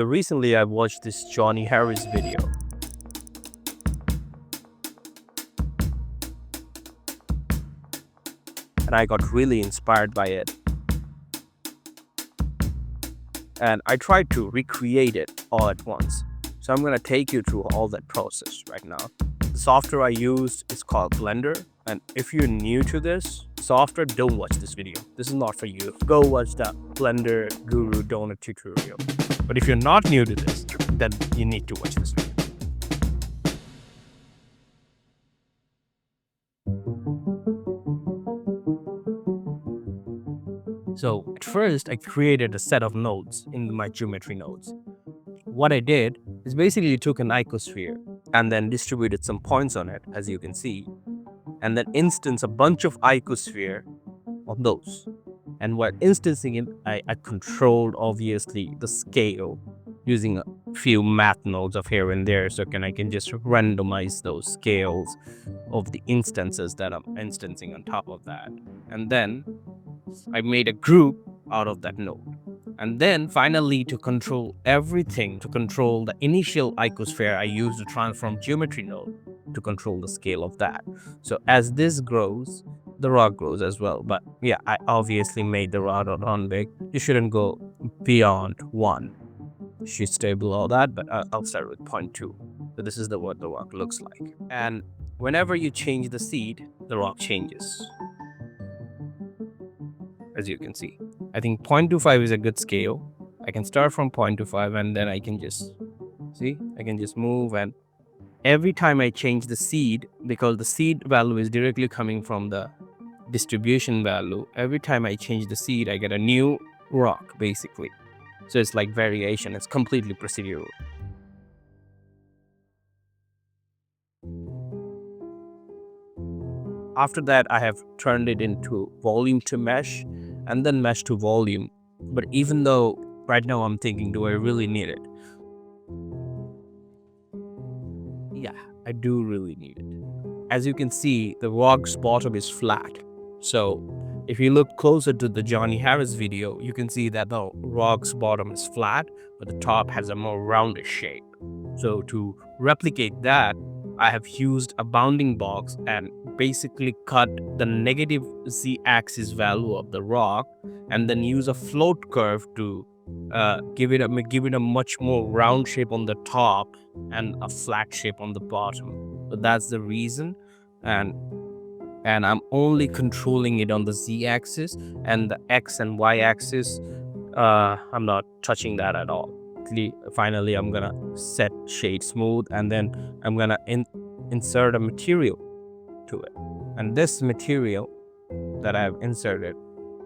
Recently, I watched this Johnny Harris video, and I got really inspired by it. And I tried to recreate it all at once. So I'm going to take you through all that process right now. The software I used is called Blender. And if you're new to this software, don't watch this video. This is not for you. Go watch the Blender Guru Donut tutorial. But if you're not new to this, then you need to watch this video. So at first, I created a set of nodes in my geometry nodes. What I did is basically took an icosphere and then distributed some points on it, as you can see, and then instanced a bunch of icosphere on those. And while instancing it, I controlled, obviously, the scale using a few math nodes of here and there, so I can just randomize those scales of the instances that I'm instancing on top of that. And then I made a group out of that node. And then finally, to control everything, to control the initial icosphere, I used the transform geometry node to control the scale of that. So as this grows, the rock grows as well. But yeah, I obviously made the rock on big. You shouldn't go beyond 1. You should stay below that, but I'll start with 0.2. So this is what the rock looks like. And whenever you change the seed, the rock changes, as you can see. I think 0.25 is a good scale. I can start from 0.25 and then I can just move, and every time I change the seed, because the seed value is directly coming from the distribution value, every time I change the seed, I get a new rock basically. So it's like variation, it's completely procedural. After that, I have turned it into volume to mesh and then mesh to volume. But even though right now I'm thinking, do I really need it? Yeah, I do really need it. As you can see, the rock's bottom is flat. So if you look closer to the Johnny Harris video, you can see that the rock's bottom is flat, but the top has a more rounded shape. So to replicate that, I have used a bounding box and basically cut the negative z-axis value of the rock and then use a float curve to give it a much more round shape on the top and a flat shape on the bottom. So that's the reason. And I'm only controlling it on the z-axis, and the x and y-axis, I'm not touching that at all. Finally, I'm gonna set shade smooth, and then I'm gonna insert a material to it. And this material that I've inserted,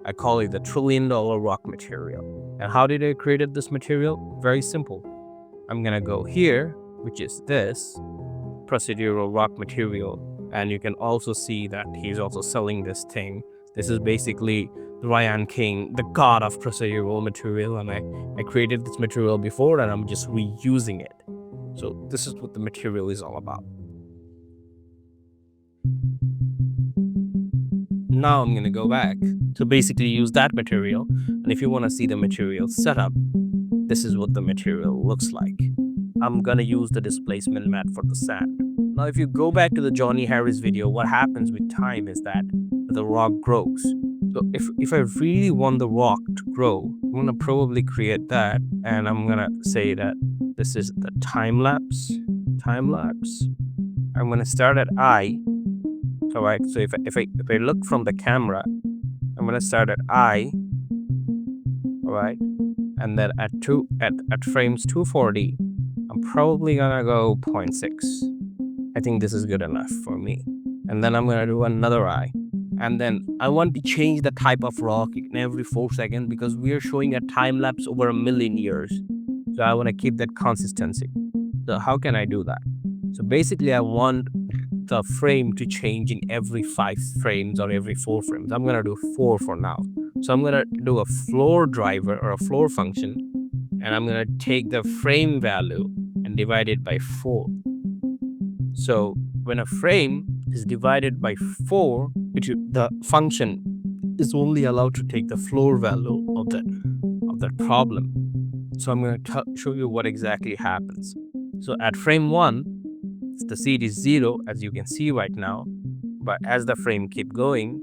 I call it the $1 trillion rock material. And how did I create this material? Very simple. I'm gonna go here, which is this procedural rock material, and you can also see that he's also selling this thing. This is basically Ryan King, the god of procedural material, and I created this material before and I'm just reusing it. So this is what the material is all about. Now I'm gonna go back to basically use that material, and if you want to see the material setup, this is what the material looks like. I'm gonna use the displacement mat for the sand. Now if you go back to the Johnny Harris video, what happens with time is that the rock grows. So if I really want the rock to grow, I'm gonna probably create that, and I'm gonna say that this is the time lapse. I'm gonna start at I. Alright, so if I look from the camera, I'm gonna start at I. Alright, and then at frames 240, I'm probably gonna go 0.6. I think this is good enough for me. And then I'm gonna do another I. And then I want to change the type of rock in every 4 seconds because we are showing a time lapse over 1 million years. So I want to keep that consistency. So how can I do that? So basically I want the frame to change in every 5 frames or every 4 frames. I'm gonna do 4 for now. So I'm gonna do a floor driver or a floor function, and I'm gonna take the frame value and divide it by 4. So when a frame is divided by 4, the function is only allowed to take the floor value of that problem. So I'm going to show you what exactly happens. So at frame 1, the seed is 0, as you can see right now. But as the frame keep going,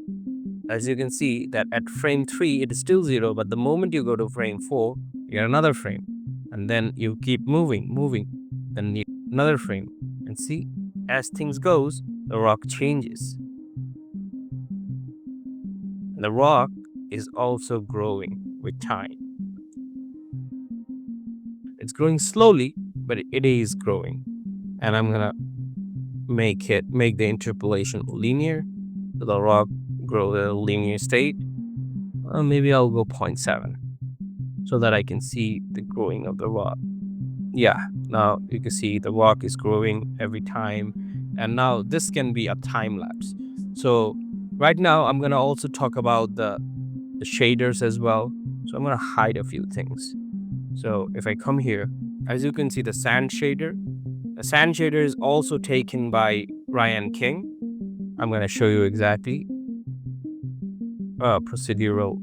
as you can see that at frame 3, it is still 0. But the moment you go to frame 4, you get another frame. And then you keep moving. Then you another frame. And see, as things goes, the rock changes. The rock is also growing with time. It's growing slowly, but it is growing. And I'm gonna make the interpolation linear, so the rock grow in a linear state. Maybe I'll go 0.7 so that I can see the growing of the rock. Yeah, now you can see the rock is growing every time, and now this can be a time lapse. So right now I'm gonna also talk about the shaders as well. So I'm gonna hide a few things. So if I come here, as you can see the sand shader. The sand shader is also taken by Ryan King. I'm going to show you exactly procedural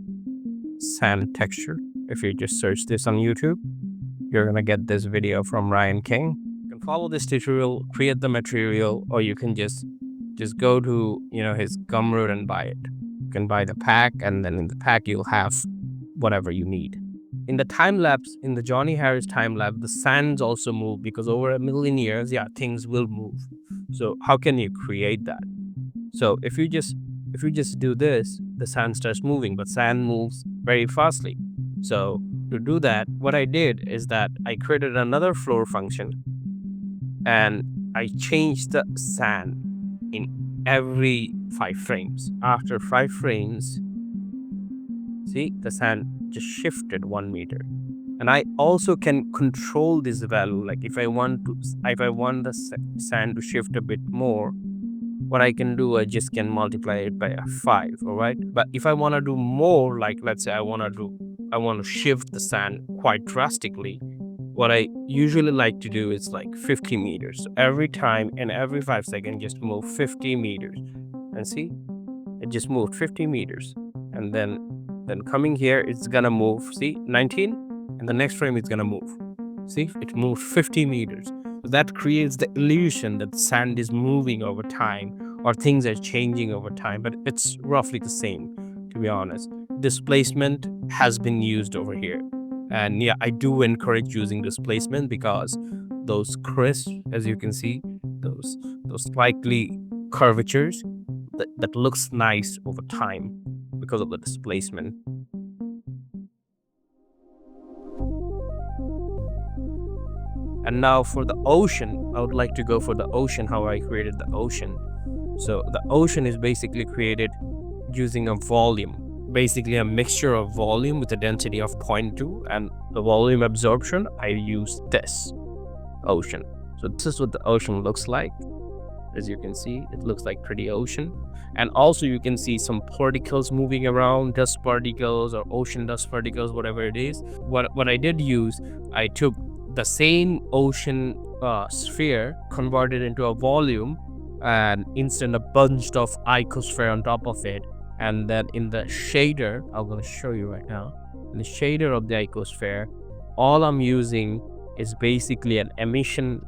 sand texture. If you just search this on YouTube, you're going to get this video from Ryan King. You can follow this tutorial, create the material, or you can just go to his Gumroad and buy it. You can buy the pack, and then in the pack you'll have whatever you need. In the time lapse, in the Johnny Harris time lapse, the sands also move, because over a million years, things will move. So how can you create that? So if you just do this, the sand starts moving, but sand moves very fastly. So to do that, what I did is that I created another floor function, and I changed the sand in every 5 frames. After 5 frames, see, the sand just shifted 1 meter. And I also can control this value. Like if I want the sand to shift a bit more, what I can do, I just can multiply it by 5. All right. But if I want to do more, like let's say I want to shift the sand quite drastically, what I usually like to do is like 50 meters. So every time and every 5 seconds, just move 50 meters. And see, it just moved 50 meters. And then coming here, it's gonna move, see, 19, and the next frame it's gonna move. See, it moved 50 meters. So that creates the illusion that the sand is moving over time, or things are changing over time, but it's roughly the same, to be honest. Displacement has been used over here. And I do encourage using displacement, because those crisps, as you can see, those slightly curvatures, that looks nice over time because of the displacement. And now for the ocean, I would like to go for the ocean, how I created the ocean. So the ocean is basically created using a volume, basically a mixture of volume with a density of 0.2, and the volume absorption, I use this ocean. So this is what the ocean looks like. As you can see, it looks like pretty ocean. And also you can see some particles moving around, dust particles or ocean dust particles, whatever it is. What I did use, I took the same ocean sphere, converted into a volume, and instant a bunch of icosphere on top of it. And then in the shader, I'm going to show you right now, in the shader of the icosphere, all I'm using is basically an emission,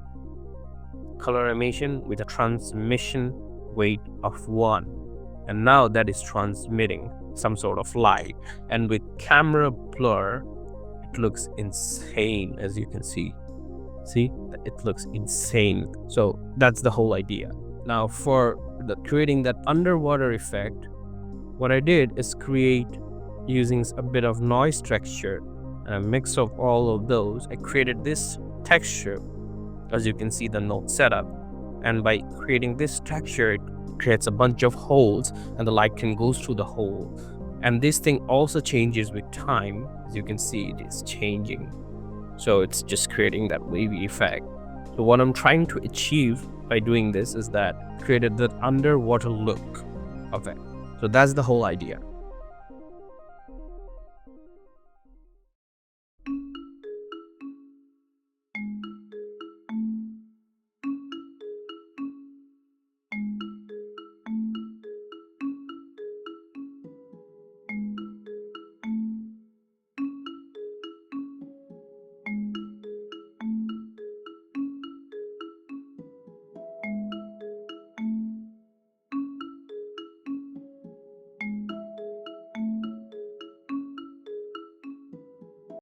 color emission with a transmission weight of 1. And now that is transmitting some sort of light. And with camera blur, it looks insane, as you can see. See, it looks insane. So that's the whole idea. Now for creating that underwater effect, what I did is create, using a bit of noise texture and a mix of all of those, I created this texture. As you can see, the node setup, and by creating this texture, it creates a bunch of holes, and the light can go through the hole. And this thing also changes with time. As you can see, it is changing. So it's just creating that wavy effect. So what I'm trying to achieve by doing this is that created that underwater look of it. So that's the whole idea.